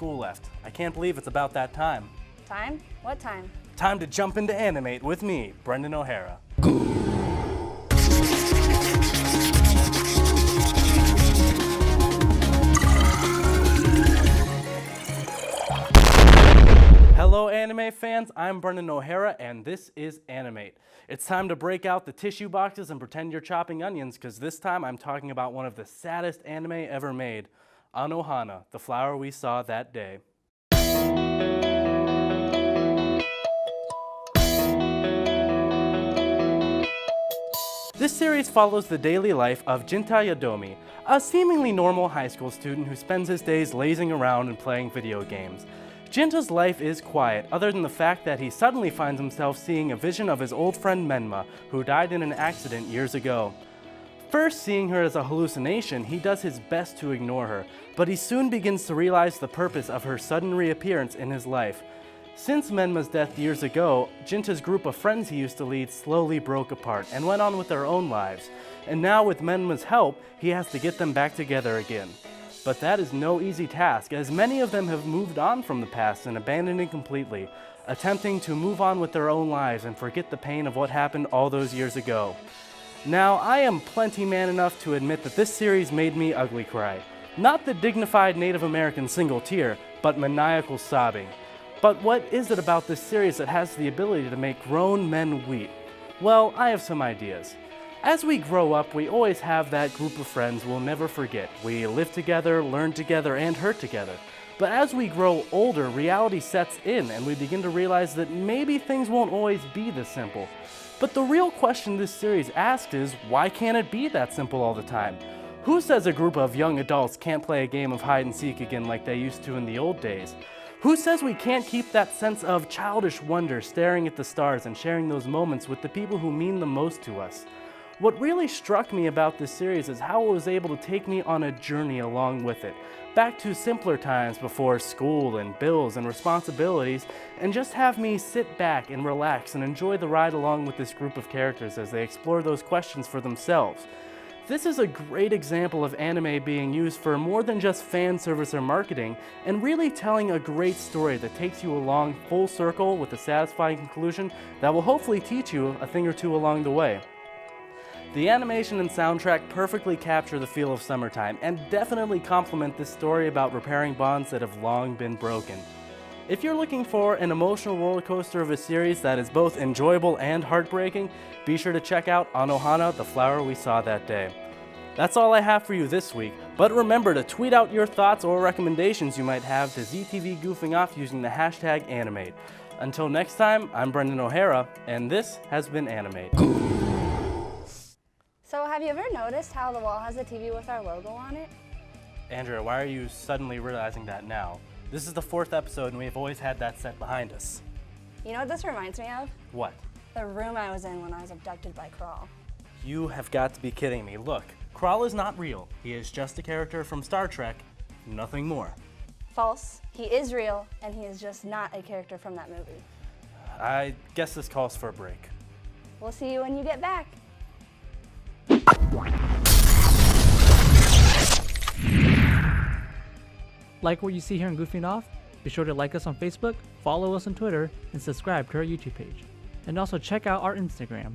school left. I can't believe it's about that time. Time? What time? Time to jump into Animate with me, Brendan O'Hara. Hello anime fans, I'm Brendan O'Hara and this is Animate. It's time to break out the tissue boxes and pretend you're chopping onions, because this time I'm talking about one of the saddest anime ever made, Anohana, the flower we saw that day. This series follows the daily life of Jinta Yadomi, a seemingly normal high school student who spends his days lazing around and playing video games. Jinta's life is quiet, other than the fact that he suddenly finds himself seeing a vision of his old friend Menma, who died in an accident years ago. First seeing her as a hallucination, he does his best to ignore her, but he soon begins to realize the purpose of her sudden reappearance in his life. Since Menma's death years ago, Jinta's group of friends he used to lead slowly broke apart and went on with their own lives, and now with Menma's help, he has to get them back together again. But that is no easy task, as many of them have moved on from the past and abandoned it completely, attempting to move on with their own lives and forget the pain of what happened all those years ago. Now, I am plenty man enough to admit that this series made me ugly cry. Not the dignified Native American single tear, but maniacal sobbing. But what is it about this series that has the ability to make grown men weep? Well, I have some ideas. As we grow up, we always have that group of friends we'll never forget. We live together, learn together, and hurt together. But as we grow older, reality sets in and we begin to realize that maybe things won't always be this simple. But the real question this series asks is, why can't it be that simple all the time? Who says a group of young adults can't play a game of hide and seek again like they used to in the old days? Who says we can't keep that sense of childish wonder staring at the stars and sharing those moments with the people who mean the most to us? What really struck me about this series is how it was able to take me on a journey along with it, back to simpler times before school and bills and responsibilities, and just have me sit back and relax and enjoy the ride along with this group of characters as they explore those questions for themselves. This is a great example of anime being used for more than just fan service or marketing, and really telling a great story that takes you along full circle with a satisfying conclusion that will hopefully teach you a thing or two along the way. The animation and soundtrack perfectly capture the feel of summertime and definitely complement this story about repairing bonds that have long been broken. If you're looking for an emotional roller coaster of a series that is both enjoyable and heartbreaking, be sure to check out Anohana, the flower we saw that day. That's all I have for you this week, but remember to tweet out your thoughts or recommendations you might have to ZTV Goofing Off using the hashtag Animate. Until next time, I'm Brendan O'Hara, and this has been Animate. So have you ever noticed how the wall has a TV with our logo on it? Andrea, why are you suddenly realizing that now? This is the 4th episode and we've always had that set behind us. You know what this reminds me of? What? The room I was in when I was abducted by Crawl. You have got to be kidding me. Look, Krall is not real. He is just a character from Star Trek, nothing more. False. He is real, and he is just not a character from that movie. I guess this calls for a break. We'll see you when you get back. Like what you see here in Goofing Off? Be sure to like us on Facebook, follow us on Twitter, and subscribe to our YouTube page. And also check out our Instagram.